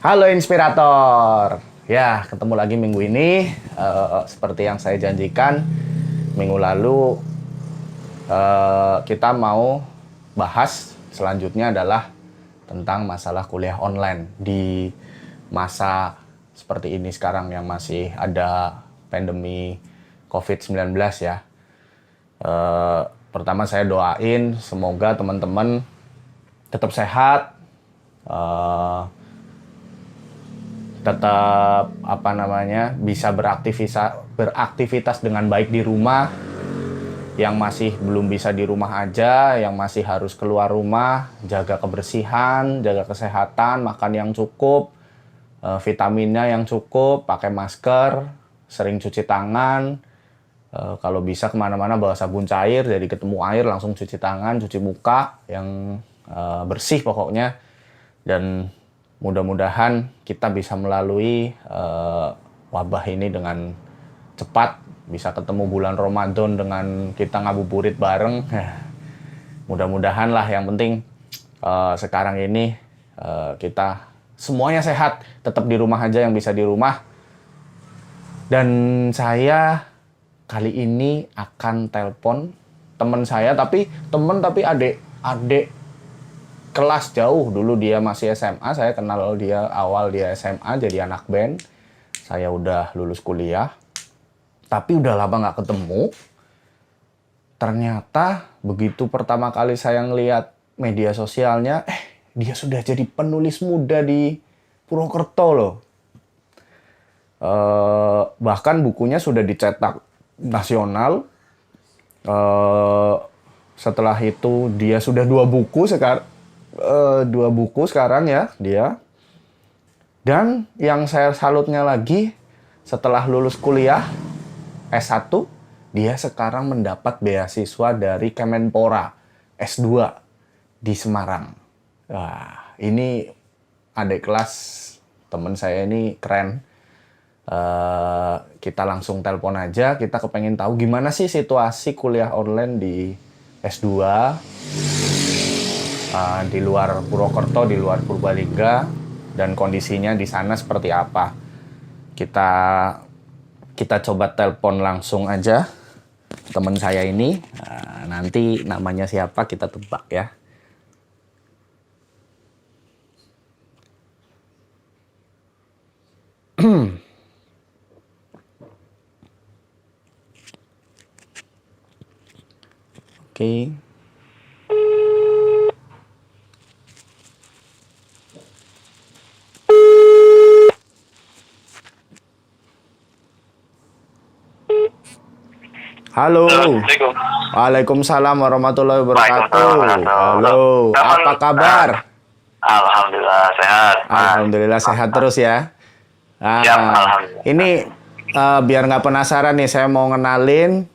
Halo Inspirator. Ya, ketemu lagi minggu ini. Seperti yang saya janjikan, minggu lalu kita mau bahas selanjutnya adalah tentang masalah kuliah online di masa seperti ini sekarang yang masih ada pandemi COVID-19 ya. Pertama saya doain semoga teman-teman tetap sehat, tetap bisa beraktivitas dengan baik di rumah. Yang masih belum bisa di rumah aja, yang masih harus keluar rumah, jaga kebersihan, jaga kesehatan, makan yang cukup, vitaminnya yang cukup, pakai masker, sering cuci tangan. Kalau bisa kemana-mana bawa sabun cair, jadi ketemu air langsung cuci tangan, cuci muka yang bersih pokoknya. Dan mudah-mudahan kita bisa melalui wabah ini dengan cepat, bisa ketemu bulan Ramadan dengan kita ngabuburit bareng. Mudah-mudahan lah, yang penting sekarang ini kita semuanya sehat, tetap di rumah aja yang bisa di rumah. Dan saya kali ini akan telepon teman saya, tapi adik kelas jauh. Dulu dia masih SMA, saya kenal dia awal dia SMA jadi anak band. Saya udah lulus kuliah, tapi udah lama nggak ketemu. Ternyata begitu pertama kali saya ngeliat media sosialnya, dia sudah jadi penulis muda di Purwokerto loh. Bahkan bukunya sudah dicetak nasional. Setelah itu dia sudah 2 buku sekarang ya dia. Dan yang saya salutnya lagi, setelah lulus kuliah S1, dia sekarang mendapat beasiswa dari Kemenpora S2 di Semarang. Wah, ini adik kelas teman saya ini keren. Kita langsung telepon aja, kita kepengen tahu gimana sih situasi kuliah online di S2 di luar Purwokerto, di luar Purbalingga, dan kondisinya di sana seperti apa. Kita coba telepon langsung aja teman saya ini. Nanti namanya siapa kita tebak ya. Oke. Halo. Assalamualaikum. Waalaikumsalam warahmatullahi wabarakatuh. Halo. Apa kabar? Alhamdulillah sehat. Alhamdulillah sehat terus ya. Alhamdulillah. Ini biar nggak penasaran nih, saya mau ngenalin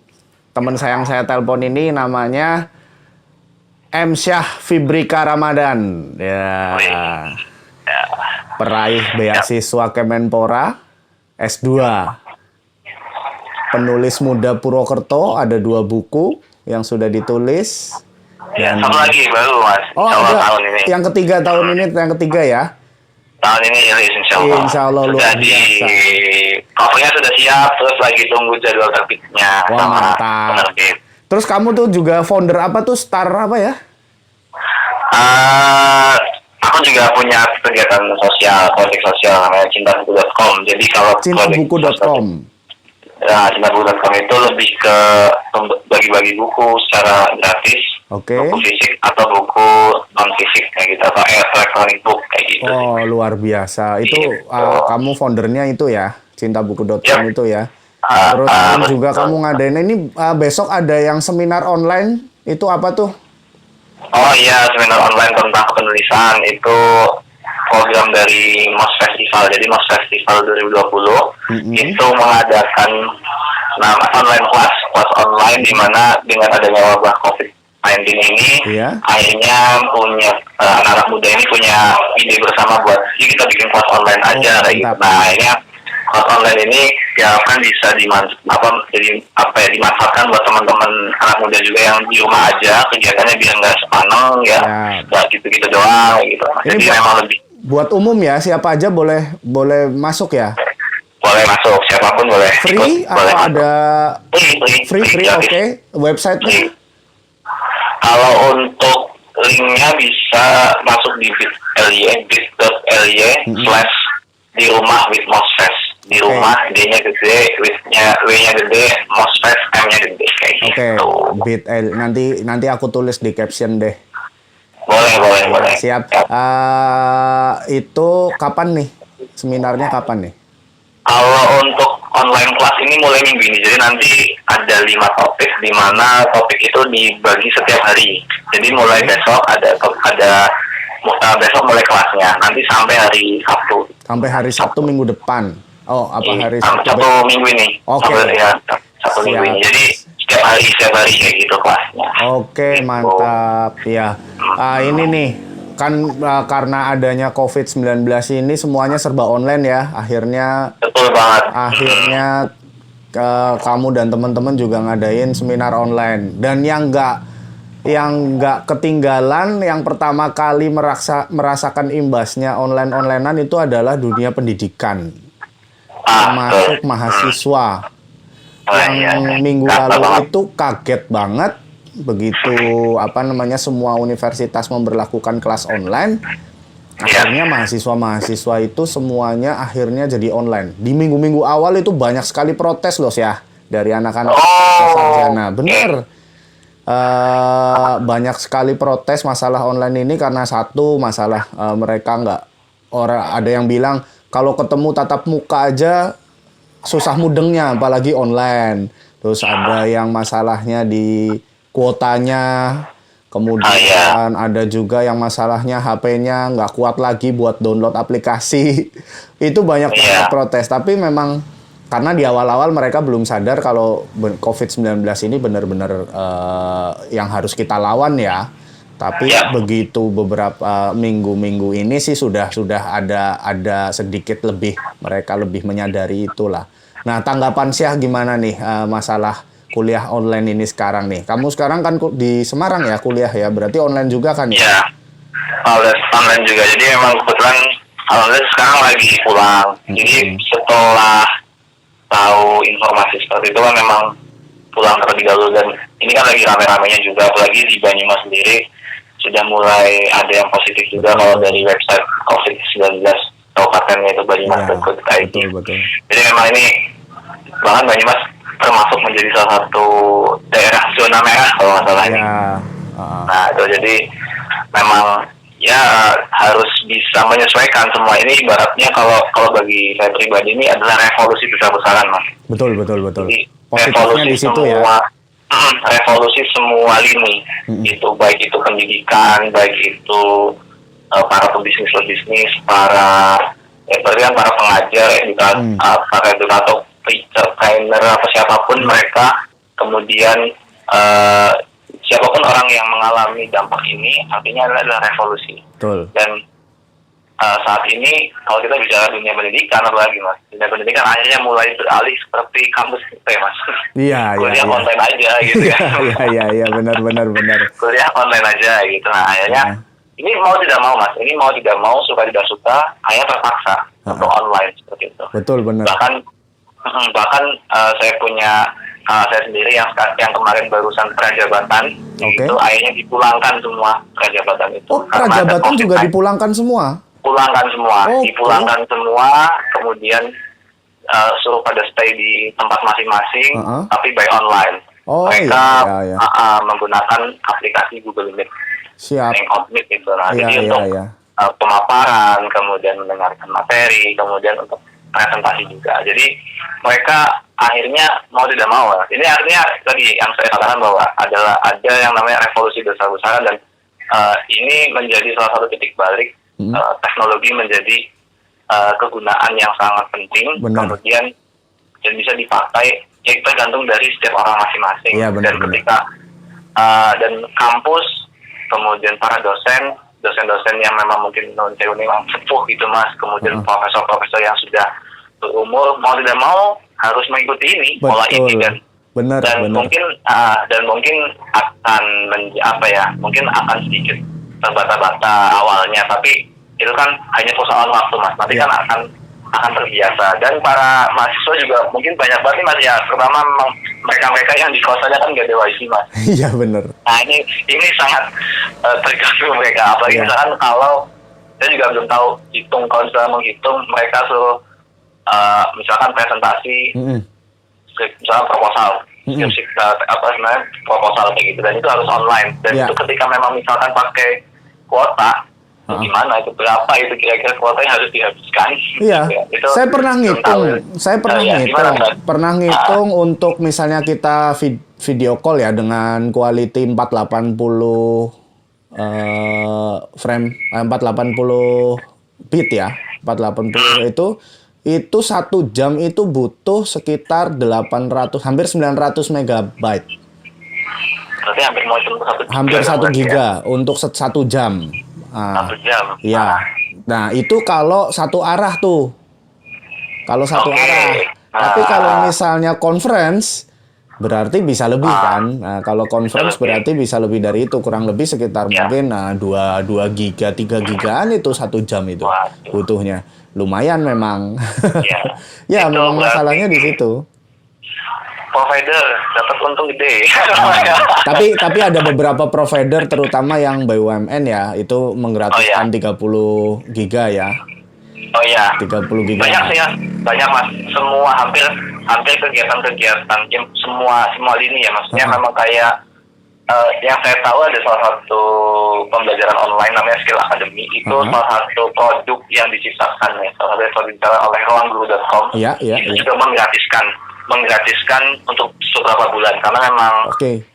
teman saya yang saya telepon ini, namanya Emsyah Fibrika Ramadan. Ya. Peraih beasiswa Kemenpora S2. Penulis muda Purwokerto, ada 2 buku yang sudah ditulis. Dan satu lagi baru mas. Oh, tahun ini. Yang ketiga ya? Tahun ini rilis insyaallah. Insyaallah luar biasa. Covernya sudah siap, terus lagi tunggu jadwal terbitnya. Wah, mantap. Penerbit. Terus kamu tuh juga founder apa tuh? Star apa ya? Aku juga punya kegiatan sosial, proyek sosial namanya cintabuku.com. Jadi kalau cintabuku.com. Ya, cintabuku.com itu lebih ke bagi-bagi buku secara gratis, buku fisik atau buku non fisik kayak gitu, atau electronic book kayak gitu. Oh, luar biasa. Itu kamu foundernya itu ya, cintabuku.com itu ya. Terus juga kamu ngadain ini besok ada yang seminar online, itu apa tuh? Oh iya, seminar online tentang penulisan itu program dari MOS Festival. Jadi MOS Festival 2020 itu mengadakan online kelas online, di mana dengan adanya wabah COVID-19 ini, akhirnya punya anak-anak muda ini punya ide bersama buat kita bikin kelas online aja kayak gitu. Nah, akhirnya kelas online ini diharapkan bisa dimanfaatkan buat teman-teman anak muda juga yang di rumah aja, kegiatannya biar nggak sepaneng ya, nggak gitu-gitu doang gitu. Jadi memang lebih buat umum ya, siapa aja boleh masuk ya? Boleh masuk, siapapun boleh Free ikut, atau boleh. ada free gratis. oke. Website-nya? Kalau untuk linknya bisa masuk di bit.ly slash di rumah with Mosfest. Di rumah D-nya gede, W-nya gede, Mosfest M-nya gede kayak Oke, gitu. bit.ly. Nanti aku tulis di caption deh. Boleh. Siap. Itu kapan nih? Seminarnya kapan nih? Kalau untuk online kelas ini mulai minggu ini, jadi nanti ada 5 topik, di mana topik itu dibagi setiap hari. Jadi mulai besok ada besok mulai kelasnya, nanti sampai hari Sabtu. Sampai hari Sabtu minggu depan. Oh, apa hari Sabtu? Sabtu minggu ini. Oke. Sabtu minggu ini. Jadi setiap hari kayak gitu kelasnya. Oke, mantap. Ya. Ini nih, kan karena adanya COVID-19 ini semuanya serba online ya. Akhirnya Betul banget. Kamu dan teman-teman juga ngadain seminar online. Dan yang nggak ketinggalan, yang pertama kali merasakan imbasnya online-onlinean itu adalah dunia pendidikan. Termasuk mahasiswa. Yang minggu lalu itu kaget banget begitu semua universitas memberlakukan kelas online. Akhirnya mahasiswa itu semuanya akhirnya jadi online. Di minggu-minggu awal itu banyak sekali protes loh ya dari anak-anak sarjana. Bener. Banyak sekali protes masalah online ini karena satu masalah mereka ada yang bilang kalau ketemu tatap muka aja susah mudengnya apalagi online. Terus ada yang masalahnya di kuotanya. Kemudian ada juga yang masalahnya HP-nya nggak kuat lagi buat download aplikasi. Itu banyak protes. Tapi memang karena di awal-awal mereka belum sadar kalau COVID-19 ini benar-benar yang harus kita lawan ya. Tapi begitu beberapa minggu-minggu ini sih sudah ada sedikit mereka lebih menyadari itulah. Nah, tanggapan Syah gimana nih masalah kuliah online ini sekarang nih? Kamu sekarang kan di Semarang ya kuliah ya, berarti online juga kan ya? Iya, online juga. Jadi memang kebetulan alhamdulillah sekarang lagi pulang. Jadi setelah tahu informasi seperti itu kan memang pulang terlebih dahulu, dan ini kan lagi rame-ramenya juga, apalagi di Banyumas sendiri sudah mulai ada yang positif juga kalau dari website COVID-19 kabupatennya itu banyumas.go.id. Betul. Jadi memang ini bahkan Banyumas termasuk menjadi salah satu daerah zona merah kalau nggak salah ini. Nah itu jadi memang ya harus bisa menyesuaikan semua ini. Ibaratnya kalau bagi saya pribadi ini adalah revolusi besar-besaran, Mas. Betul. Jadi Positifnya di situ semua, ya. Revolusi semua lini, itu baik itu pendidikan, baik itu para pebisnis, para pengajar, para edukator, trainer atau siapapun mereka, kemudian siapapun orang yang mengalami dampak ini, artinya adalah revolusi. Betul. Dan saat ini kalau kita bicara dunia pendidikan, apalagi Mas, dunia pendidikan akhirnya mulai beralih seperti kampus kita ya Mas. Iya. Kuliah online aja gitu ya. Iya, benar. Kuliah online aja gitu. Nah akhirnya ini mau tidak mau Mas, ini mau tidak mau, suka tidak suka, akhirnya terpaksa untuk online seperti itu. Betul, benar. Bahkan saya sendiri yang kemarin barusan prajabatan, itu akhirnya dipulangkan semua prajabatan itu. Oh, prajabatan juga dipulangkan semua? Dipulangkan semua, kemudian suruh pada stay di tempat masing-masing, tapi by online. Mereka menggunakan aplikasi Google Meet, Hangout Meet itu. Nah, jadi untuk pemaparan, kemudian mendengarkan materi, kemudian untuk presentasi juga. Jadi mereka akhirnya mau tidak mau. Ini artinya tadi yang saya katakan bahwa ada yang namanya revolusi besar-besaran, dan ini menjadi salah satu titik balik. Teknologi menjadi kegunaan yang sangat penting. Kemudian dan bisa dipakai, ya tergantung dari setiap orang masing-masing. Dan ketika dan kampus, kemudian para dosen yang memang mungkin memang sepuh gitu Mas, kemudian profesor-profesor yang sudah berumur, mau tidak mau harus mengikuti ini pola ini, dan mungkin akan mungkin akan sedikit terbata-bata awalnya, tapi itu kan hanya persoalan waktu Mas. Nanti Iya. kan akan terbiasa, dan para mahasiswa juga mungkin banyak banget nih Mas ya, terutama memang mereka yang di kosannya kan gak ada wifi Mas. Iya bener. Nah ini sangat tergantung mereka, apalagi Iya. misalkan kalau saya juga belum tahu hitung, kalau misalnya menghitung mereka suruh misalkan presentasi, misalkan proposal, skripsi sebenarnya proposal kayak gitu, dan itu harus online, dan Iya. itu ketika memang misalkan pakai kuota, itu gimana, itu berapa itu kira-kira kuota yang harus dihabiskan. Iya, Itu saya pernah belum ngitung. tahu. Saya pernah Iya, ngitung. gimana, Mas? Pernah ngitung untuk misalnya kita video call ya dengan quality 480 frame 480 bit ya. 480 itu 1 jam itu butuh sekitar 800 hampir 900 megabyte. Berarti hampir mau cuma 1 giga. Hampir 1 berarti ya? giga untuk 1 jam. 1 jam. Iya. Nah, itu kalau satu arah tuh. Kalau satu Oke. arah. Tapi kalau misalnya conference berarti bisa lebih kan. Nah, kalau conference Bisa lebih. berarti bisa lebih dari itu, kurang lebih sekitar Ya. mungkin 2 giga, 3 gigaan itu 1 jam itu Waduh. butuhnya. Lumayan memang. Ya. Ya, Itu memang berarti masalahnya di situ. provider dapat untung gede. Tapi ada beberapa provider terutama yang BUMN ya, itu menggratiskan 30 giga ya. Oh iya. 30 giga. Banyak sih ya, banyak Mas. Semua hampir kegiatan semua lini ya, maksudnya memang kayak yang saya tahu ada salah satu pembelajaran online namanya Skill Academy, itu salah satu produk yang diciptakan ya, salah satu produk diciptakan oleh ruangguru.com. Iya. Itu juga menggratiskan untuk beberapa bulan karena memang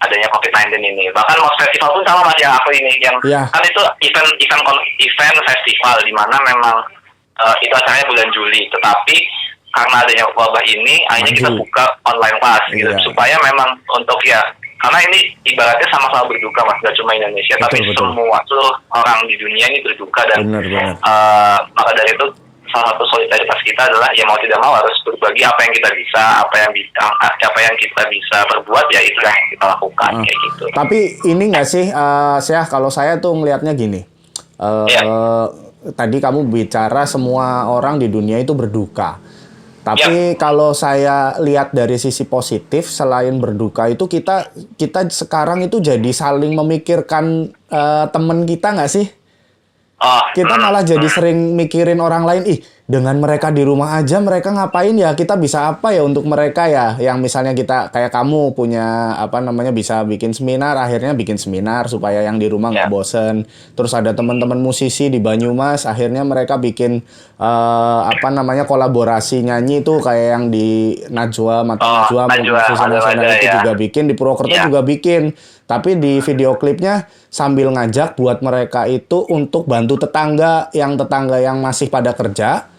adanya COVID-19 ini. Bahkan Mos Festival pun sama Mas yang aku ini yang kan itu event festival di mana memang itu acaranya bulan Juli, tetapi karena adanya wabah ini akhirnya kita buka online class gitu supaya memang untuk karena ini ibaratnya sama-sama berduka Mas, gak cuma Indonesia tapi semua seluruh orang di dunia ini berduka, dan maka dari itu salah satu solidaritas kita adalah mau tidak mau harus berbagi apa yang kita bisa, apa yang kita bisa berbuat, ya itulah yang kita lakukan kayak gitu. Tapi ini nggak sih, Syah, kalau saya tuh ngelihatnya gini, tadi kamu bicara semua orang di dunia itu berduka. Tapi kalau saya lihat dari sisi positif, selain berduka itu kita sekarang itu jadi saling memikirkan teman kita nggak sih? Kita malah jadi sering mikirin orang lain, dengan mereka di rumah aja mereka ngapain ya, kita bisa apa ya untuk mereka ya, yang misalnya kita kayak kamu punya bisa bikin seminar, akhirnya bikin seminar supaya yang di rumah nggak bosen. Terus ada teman-teman musisi di Banyumas, akhirnya mereka bikin kolaborasi nyanyi itu kayak yang di Najwa Musisi Nasional itu juga bikin, di Purwokerto juga bikin. Tapi di video klipnya sambil ngajak buat mereka itu untuk bantu tetangga yang masih pada kerja,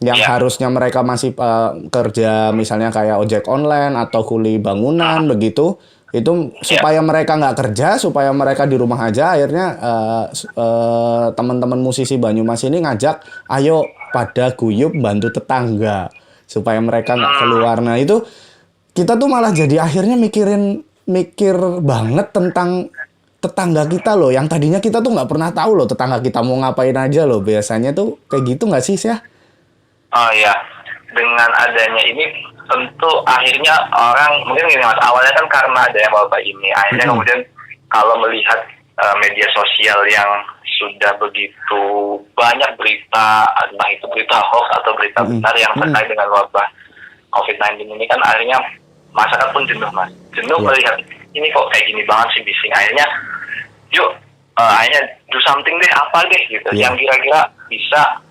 yang harusnya mereka masih kerja misalnya kayak ojek online atau kuli bangunan begitu, itu supaya mereka nggak kerja, supaya mereka di rumah aja. Akhirnya teman-teman musisi Banyumas ini ngajak, ayo pada guyup bantu tetangga supaya mereka nggak keluar. Nah itu kita tuh malah jadi akhirnya mikir banget tentang tetangga kita loh, yang tadinya kita tuh nggak pernah tahu loh tetangga kita mau ngapain aja loh. Biasanya tuh kayak gitu nggak sih, Syah? Oh iya, dengan adanya ini tentu akhirnya orang mungkin gini Mas, awalnya kan karena adanya wabah ini, akhirnya kemudian kalau melihat media sosial yang sudah begitu banyak berita, entah itu berita hoax atau berita benar yang terkait dengan wabah COVID-19 ini, kan akhirnya masyarakat pun jenuh Mas, melihat ini kok kayak gini banget sih bising. Akhirnya yuk akhirnya do something deh, apa deh gitu yang kira-kira bisa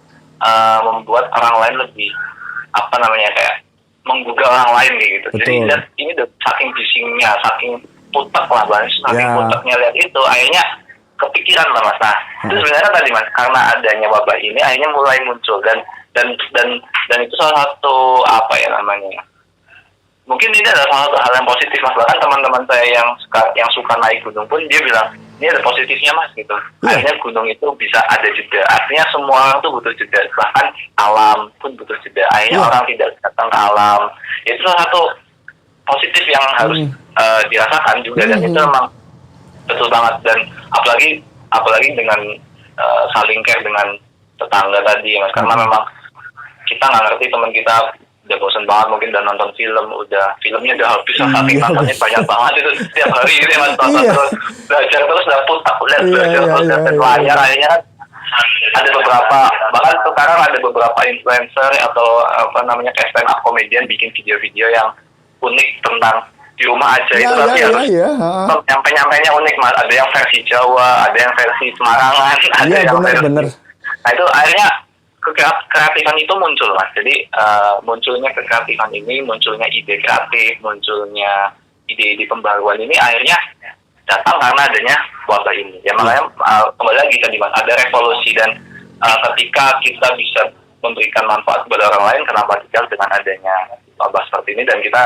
membuat orang lain lebih kayak menggugah orang lain gitu. Jadi ini udah saking bisingnya, saking putek lah Mas, saking puteknya lihat itu, akhirnya kepikiran lah Mas. Nah itu sebenarnya tadi Mas, karena adanya wabah ini akhirnya mulai muncul dan itu salah satu mungkin ini adalah salah satu hal yang positif Mas. Bahkan teman-teman saya yang suka naik gunung pun dia bilang ini ada positifnya Mas gitu. Akhirnya gunung itu bisa ada jeda. Artinya semua orang tuh butuh jeda. Bahkan alam pun butuh jeda. Akhirnya orang tidak datang ke alam. Itu salah satu positif yang harus dirasakan juga, dan itu memang betul banget. Dan apalagi dengan saling care dengan tetangga tadi mas, karena memang kita nggak ngerti teman kita udah bosan banget mungkin udah nonton film, filmnya udah habis saking nontonnya banyak banget itu setiap hari gitu ya mas, nonton terus belajar terus dapet belajar terus dapet layar akhirnya kan ada beberapa, bahkan sekarang ada beberapa influencer atau apa namanya kayak stand up comedian bikin video-video yang unik tentang di rumah aja itu, tapi harus nyampe-nyampenya unik mas, ada yang versi Jawa, ada yang versi Semarangan, ada yang bener. Nah itu akhirnya kreatifan itu muncul mas, jadi munculnya kekreatifan ini, munculnya ide kreatif, munculnya ide-ide pembaruan ini akhirnya datang karena adanya wabah ini. Ya makanya kembali lagi tadi mas, ada revolusi dan ketika kita bisa memberikan manfaat kepada orang lain, kenapa tidak dengan adanya wabah seperti ini, dan kita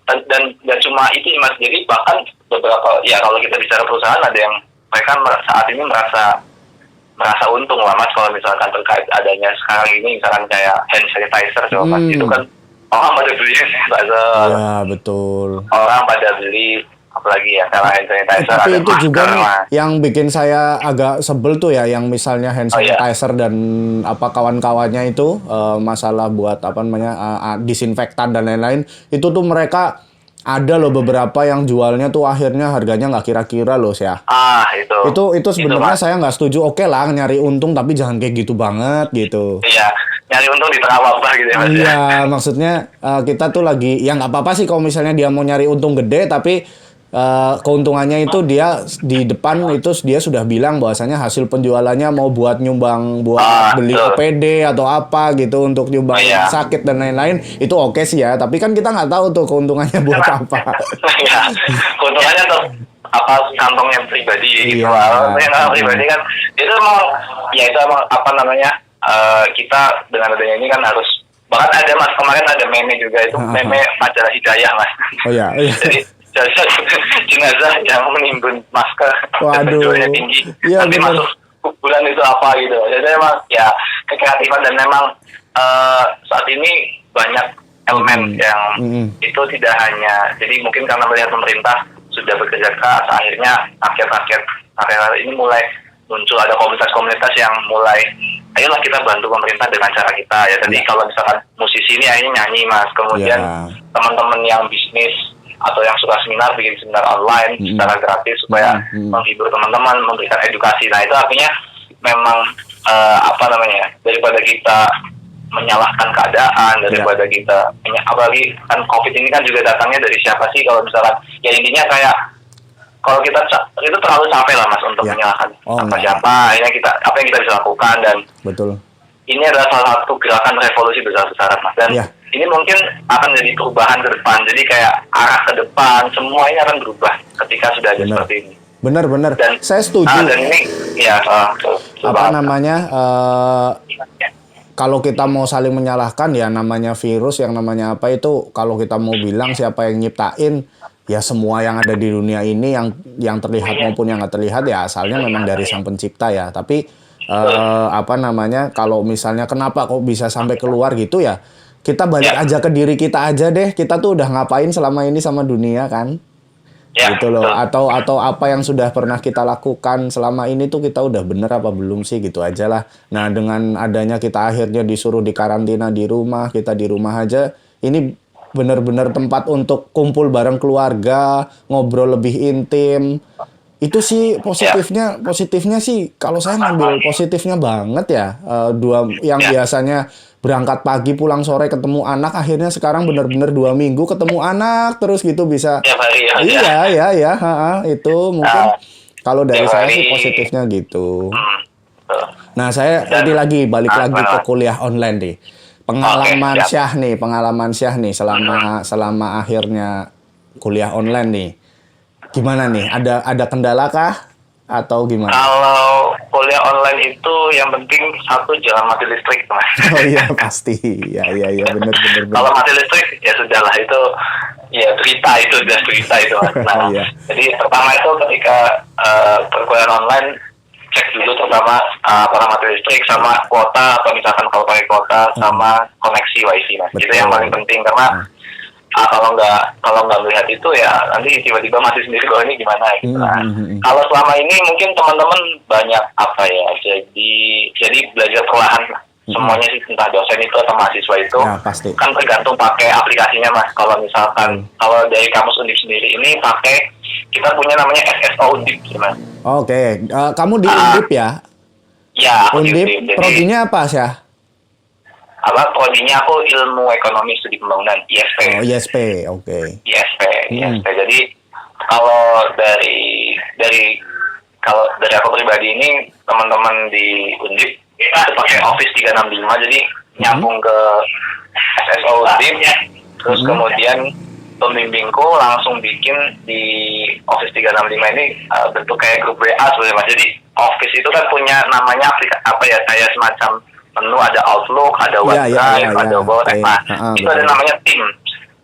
dan cuma itu mas, jadi bahkan beberapa ya kalau kita bicara perusahaan ada yang mereka saat ini merasa untung lah mas kalau misalkan terkait adanya sekarang ini misalkan kayak hand sanitizer coba mas, itu kan orang pada beli hand sanitizer, ya betul, orang pada beli apalagi ya kalau hand sanitizer, tapi ada itu masker, juga nih mas. yang bikin saya agak sebel tuh ya, yang misalnya hand sanitizer dan apa kawan-kawannya itu masalah buat apa namanya disinfektan dan lain-lain, itu tuh mereka ada loh beberapa yang jualnya tuh akhirnya harganya nggak kira-kira loh ya. Itu sebenarnya saya nggak setuju. Oke lah nyari untung tapi jangan kayak gitu banget gitu. Iya, nyari untung di tengah wabah gitu ya mas. Iya, maksudnya kita tuh lagi ya nggak apa-apa sih kalau misalnya dia mau nyari untung gede, tapi keuntungannya itu dia di depan itu dia sudah bilang bahwasanya hasil penjualannya mau buat nyumbang buat beli OPD atau apa gitu untuk nyumbang sakit dan lain-lain, itu oke sih ya, tapi kan kita nggak tahu tuh keuntungannya buat apa. Iya, keuntungannya tuh apa kantongnya pribadi gitu. Yang pribadi kan itu emang apa namanya kita dengan adanya ini kan harus, bahkan ada mas kemarin ada meme juga itu meme majalah Hidayah mas. Jadi jenazah yang menimbun masker dan penjualnya tinggi, nanti masuk kuburan itu apa gitu. Jadi memang ya kekreatifan dan memang saat ini banyak elemen yang itu tidak hanya, jadi mungkin karena melihat pemerintah sudah bekerja keras, akhirnya rakyat ini mulai muncul, ada komunitas-komunitas yang mulai ayolah kita bantu pemerintah dengan cara kita ya. Jadi kalau misalkan musisi ini akhirnya nyanyi mas, kemudian teman-teman yang bisnis atau yang suka seminar bikin seminar online secara gratis supaya menghibur teman-teman, memberikan edukasi. Nah itu artinya memang apa namanya, daripada kita menyalahkan keadaan, daripada kita apalagi kan COVID ini kan juga datangnya dari siapa sih, kalau misalkan ya intinya kayak kalau kita itu terlalu capek lah mas untuk menyalahkan siapa, akhirnya kita apa yang kita bisa lakukan, dan betul, ini adalah salah satu gerakan revolusi besar-besaran mas, dan ini mungkin akan jadi perubahan ke depan. Jadi kayak arah ke depan semua ini akan berubah ketika sudah ada seperti ini. Benar. Dan saya setuju. Dan ini ya apa namanya kalau kita mau saling menyalahkan ya namanya virus, yang namanya apa itu, kalau kita mau bilang siapa yang nyiptain, ya semua yang ada di dunia ini yang terlihat maupun yang nggak terlihat ya asalnya memang dari sang pencipta ya. Tapi apa namanya, kalau misalnya kenapa kok bisa sampai keluar gitu ya, kita balik aja ke diri kita aja deh. Kita tuh udah ngapain selama ini sama dunia kan? Gitu loh. Atau apa yang sudah pernah kita lakukan selama ini tuh kita udah bener apa belum sih, gitu aja lah. Nah dengan adanya kita akhirnya disuruh dikarantina di rumah, kita di rumah aja, ini bener-bener tempat untuk kumpul bareng keluarga, ngobrol lebih intim. Itu sih positifnya sih kalau saya ngambil positifnya banget ya. Biasanya berangkat pagi pulang sore ketemu anak, akhirnya sekarang benar-benar 2 minggu ketemu anak terus gitu bisa. Itu mungkin kalau dari saya sih positifnya gitu. Nah saya lagi balik lagi ke kuliah online deh. Pengalaman Syah nih selama akhirnya kuliah online nih. Gimana nih? Ada kendala kah atau gimana? Kalau kuliah online itu yang penting satu, jangan mati listrik, mas. Oh iya pasti, ya benar. Kalau mati listrik ya sudahlah, itu ya cerita itu, mas. Nah, jadi pertama itu ketika perkuliahan online, cek dulu pertama apakah mati listrik sama kuota, atau misalkan kalau pakai kuota sama koneksi wifi, mas. Itu yang paling penting, karena kalau nggak melihat itu ya nanti tiba-tiba masih sendiri kalau ini gimana gitu. Nah, kalau selama ini mungkin teman-teman banyak apa ya, jadi belajar perlahan lah. Semuanya sih, entah dosen itu atau mahasiswa itu Ya, pasti. kan tergantung pakai aplikasinya Mas. Kalau misalkan kalau dari kampus Undip sendiri ini pakai, kita punya namanya SSO Undip Mas. Oke, kamu di Undip ya? Ya, aku di Undip, Jadi prodinya apa sih? prodinya aku ilmu ekonomi studi pembangunan ISP. Oh, ISP, oke. ISP. Jadi kalau dari aku pribadi ini, teman-teman di Undip itu pakai Office 365, jadi nyambung ke SSO Undip, terus kemudian pembimbingku langsung bikin di Office 365 ini bentuk kayak grup WA sebenarnya Mas. Jadi Office itu kan punya namanya kayak semacam menu, ada Outlook, ada OneDrive, ada Word. Nah, itu ada namanya Teams.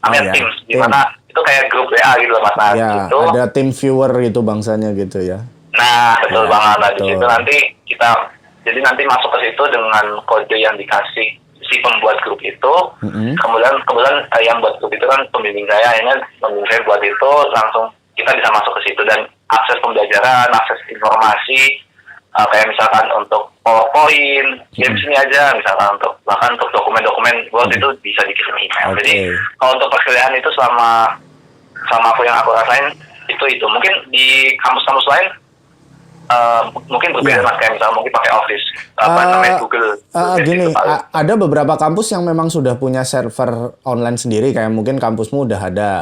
Namanya Teams, di mana itu kayak grup WA gitu Mas. Nah, Ya, itu ada team viewer gitu bangsanya gitu ya. Nah, betul banget. Nah, di betul. situ nanti masuk ke situ dengan kode yang dikasih si pembuat grup itu. Kemudian yang buat grup itu kan pembimbing saya, akhirnya pembimbing saya buat itu, langsung kita bisa masuk ke situ dan akses pembelajaran, akses informasi, kayak misalkan untuk PowerPoint, games ini aja, misalkan bahkan untuk dokumen-dokumen Word itu bisa dikirim email. Jadi kalau untuk perkuliahan itu selama aku rasain itu mungkin di kampus-kampus lain mungkin berbeda Mas, kayak misalnya mungkin pakai Office namanya Google. Gini, ada beberapa kampus yang memang sudah punya server online sendiri, kayak mungkin kampusmu udah ada.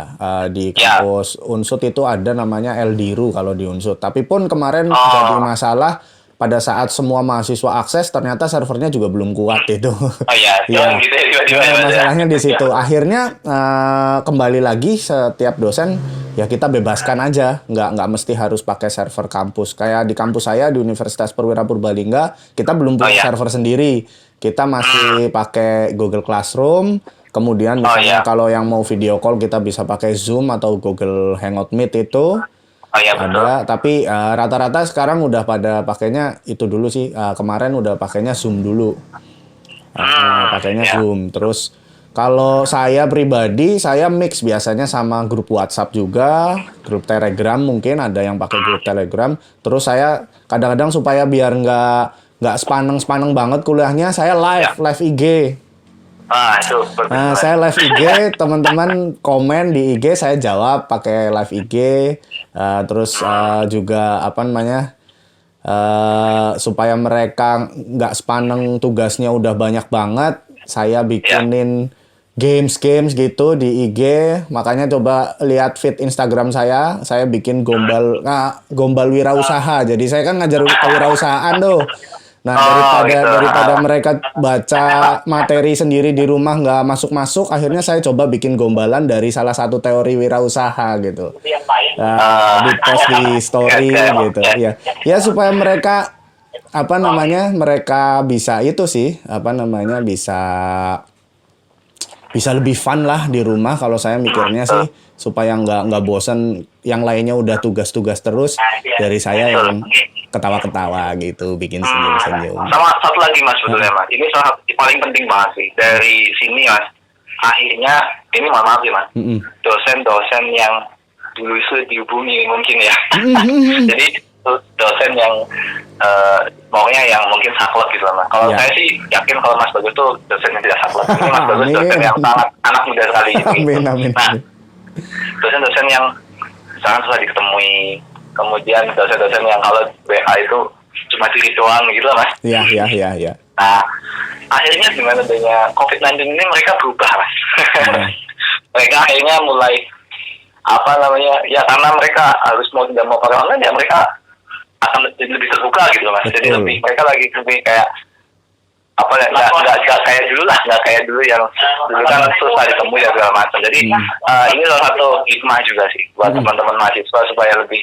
Di kampus Unsut itu ada namanya Eldiru kalau di Unsut. Tapi pun kemarin jadi masalah pada saat semua mahasiswa akses, ternyata servernya juga belum kuat itu. Oh iya, gitu ya. Masalahnya di situ. Akhirnya kembali lagi setiap dosen ya kita bebaskan aja, nggak mesti harus pakai server kampus. Kayak di kampus saya di Universitas Perwira Purbalingga, kita belum punya server sendiri. Kita masih pakai Google Classroom. Kemudian misalnya kalau yang mau video call kita bisa pakai Zoom atau Google Hangout Meet itu. Ada, tapi rata-rata sekarang udah pada pakainya itu dulu sih. Kemarin udah pakainya Zoom dulu. Zoom. Terus kalau saya pribadi, saya mix biasanya sama grup WhatsApp juga, grup Telegram mungkin ada yang pakai grup Telegram. Terus saya kadang-kadang supaya biar nggak sepaneng banget kuliahnya, saya live IG. Saya live IG, teman-teman komen di IG, saya jawab pakai live IG. Terus juga supaya mereka nggak sepaneng tugasnya udah banyak banget, saya bikinin games gitu di IG. Makanya coba lihat feed Instagram saya bikin gombal wirausaha. Jadi saya kan ngajar kewirausahaan tuh. Nah, daripada mereka baca materi sendiri di rumah nggak masuk, akhirnya saya coba bikin gombalan dari salah satu teori wirausaha gitu. Di post di story gitu. Ya supaya mereka mereka bisa itu sih, bisa lebih fun lah di rumah. Kalau saya mikirnya sih supaya nggak bosan, yang lainnya udah tugas-tugas terus, dari saya yang ketawa-ketawa gitu, bikin senyum-senyum. Sama satu lagi Mas, sebetulnya Mas, ini paling penting banget sih dari sini Mas. Akhirnya ini maaf ya Mas, dosen-dosen yang dulu itu dihubungi mungkin ya. Jadi dosen yang maunya yang mungkin saklek gitu Mas. Kalau saya sih yakin kalau Mas Bagus tuh dosen yang tidak saklek. Ini Mas Bagus dosen yang sangat anak muda sekali. Amin. Nah, dosen-dosen yang sangat susah diketemui. Kemudian dosen-dosen yang kalau WA itu cuma diri doang gitu lah Mas. Iya. Nah, akhirnya dengan adanya COVID-19 ini mereka berubah Mas. Mereka akhirnya mulai ya karena mereka harus mau tidak mau pakai online, ya mereka akan lebih terbuka gitu Mas. Betul. Jadi mereka lagi lebih kayak nggak kayak dulu yang dulu kan susah ditemui dan segala macam. Jadi ini salah satu hikmah juga sih buat teman-teman mahasiswa supaya lebih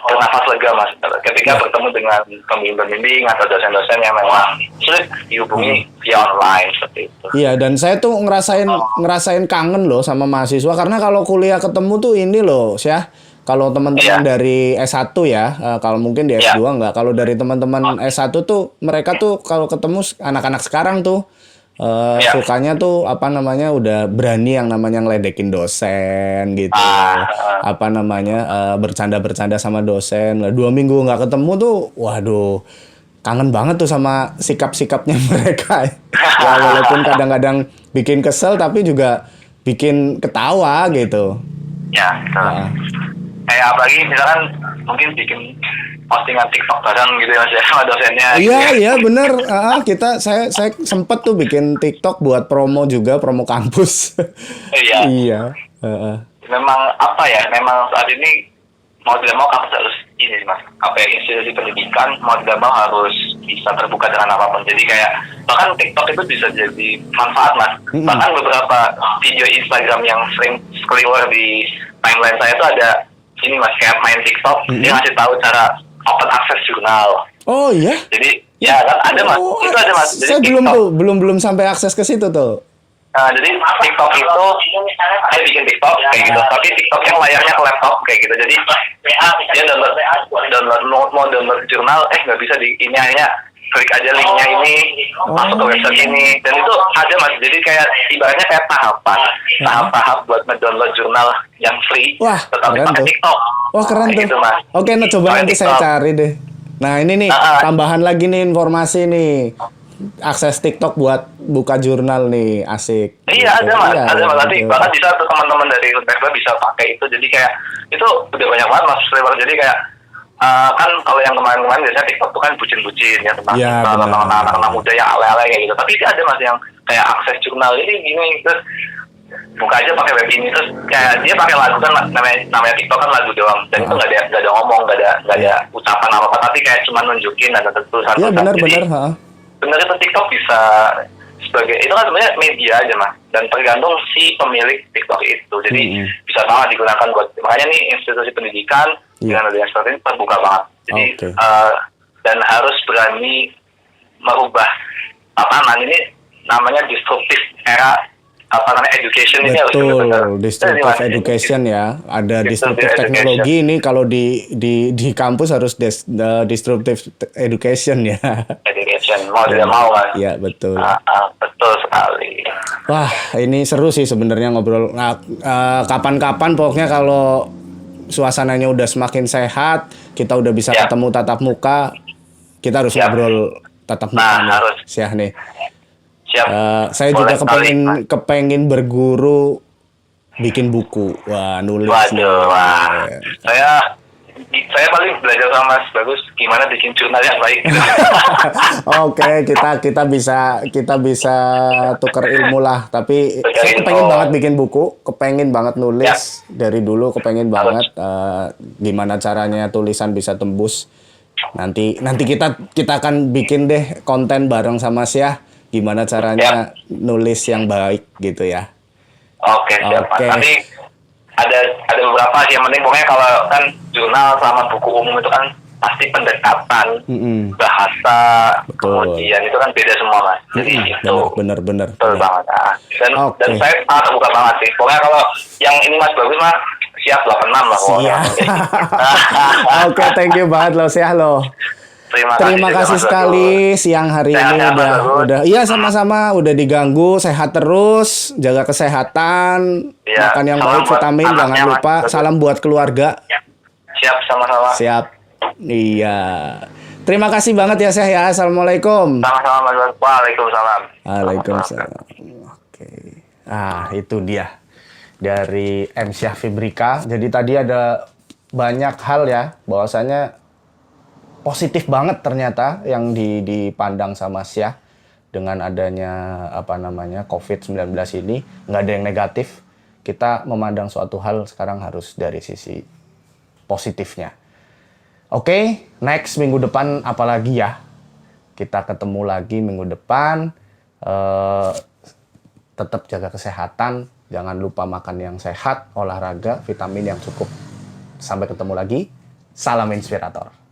bernafas lega Mas ketika bertemu dengan pembimbing atau dosen-dosen yang memang sulit dihubungi via online seperti itu. Iya, dan saya tuh ngerasain kangen loh sama mahasiswa, karena kalau kuliah ketemu tuh ini loh, Syah. Kalau teman-teman dari S1 ya, kalau mungkin di S2 enggak. Kalau dari teman-teman S1 tuh mereka tuh kalau ketemu anak-anak sekarang tuh sukanya tuh apa namanya udah berani yang namanya ngeledekin dosen gitu. Apa namanya bercanda-bercanda sama dosen. Lah 2 minggu nggak ketemu tuh, waduh, kangen banget tuh sama sikap-sikapnya mereka. Ya walaupun kadang-kadang bikin kesel tapi juga bikin ketawa gitu. Ya, betul. Kayak apalagi misalkan mungkin bikin postingan TikTok bareng gitu ya Mas ya sama dosennya. Iya, iya bener. Saya sempet tuh bikin TikTok buat promo juga, promo kampus. Iya. Iya. Memang apa ya? Memang saat ini mau tidak mau kampus harus ini sih Mas. Apa ya, institusi pendidikan mau tidak mau harus bisa terbuka dengan apapun. Jadi kayak bahkan TikTok itu bisa jadi manfaat Mas. Bahkan beberapa video Instagram yang sering keluar di timeline saya itu ada ini Mas, kayak main TikTok, dia ngasih tahu cara open access jurnal. Oh iya? Jadi ya kan ada Mas, itu ada Mas. Jadi saya belum sampai akses ke situ tuh. Jadi TikTok itu saya bikin TikTok kayak gitu, tapi TikTok yang layarnya ke laptop kayak gitu. Jadi dia mau download jurnal, nggak bisa di ini akhirnya klik aja linknya ini, masuk ke website ini, dan itu ada Mas. Jadi kayak ibaratnya kayak tahap-tahap buat ngedownload jurnal yang free, wah, tetapi keren pakai tuh. TikTok. Wah keren tuh. Gitu, Mas. Oke, nah coba Pakai nanti saya TikTok. cari deh. Nah ini nih tambahan lagi nih informasi nih. Akses TikTok buat buka jurnal nih, asik. Iya gitu. ada Mas, Iya, ada Mas. Nanti gitu. bahkan bisa tuh teman-teman dari Unpekba bisa pakai itu. Jadi kayak itu udah banyak banget Mas flavor. Jadi kayak kan kalau yang kemarin-kemarin biasanya TikTok tuh kan bucin-bucin ya tentang Ya, anak-anak muda yang ale-ale kayak gitu. Tapi ini ada Mas yang kayak akses jurnal ini gini terus buka aja pakai web ini terus kayak dia pakai lagu kan namanya TikTok kan lagu doang dan itu nggak ada ngomong nggak ada ucapan apa tapi kayak cuma nunjukin ada tulisan. Iya benar-benar. Sebenarnya tuh TikTok bisa sebagai itu kan sebenarnya media aja Mas dan tergantung si pemilik TikTok itu jadi bisa banget digunakan buat makanya nih institusi pendidikan dengan adanya seperti ini terbuka banget jadi dan harus berani merubah ini namanya disruptive era education ini harus benar-benar disruptive education ya ada disruptive teknologi ini kalau di kampus harus disruptive education ya mau tidak mau Mas. Iya betul. Betul sekali. Wah ini seru sih sebenarnya ngobrol. Nah, kapan-kapan pokoknya kalau suasananya udah semakin sehat, kita udah bisa ketemu tatap muka, kita harus ngobrol tatap muka nih. Harus. Siap nih. Siap. Saya juga kepengen berguru bikin buku. Wah nulis. Waduh, wah. Saya paling belajar sama Mas Bagus gimana bikin jurnal yang baik. Oke, kita bisa tukar ilmu lah. Tapi saya kepengen banget bikin buku, kepengen banget nulis dari dulu, kepengen banget gimana caranya tulisan bisa tembus. Nanti kita akan bikin deh konten bareng sama Syah, gimana caranya nulis yang baik gitu ya. Oke, siap. Tapi ada beberapa sih yang penting pokoknya kalau kan jurnal sama buku umum itu kan pasti pendekatan bahasa kemudian itu kan beda semua Mas jadi itu bener betul banget dan saya sangat terbuka banget sih pokoknya kalau yang ini Mas Bagus mah siap 86 lah pokoknya. Oke, thank you banget loh Syah loh. Terima kasih sekali siang hari ini udah iya sama-sama udah diganggu sehat terus jaga kesehatan makan yang baik vitamin jangan lupa salam buat keluarga siap sama-sama siap iya terima kasih banget ya Syah ya assalamualaikum sama-sama waalaikumsalam oke itu dia dari M. Syah Fibrika jadi tadi ada banyak hal ya bahwasanya positif banget ternyata yang dipandang sama Syah dengan adanya COVID-19 ini nggak ada yang negatif kita memandang suatu hal sekarang harus dari sisi positifnya. Oke, next minggu depan apalagi ya kita ketemu lagi minggu depan tetap jaga kesehatan jangan lupa makan yang sehat olahraga vitamin yang cukup sampai ketemu lagi salam inspirator.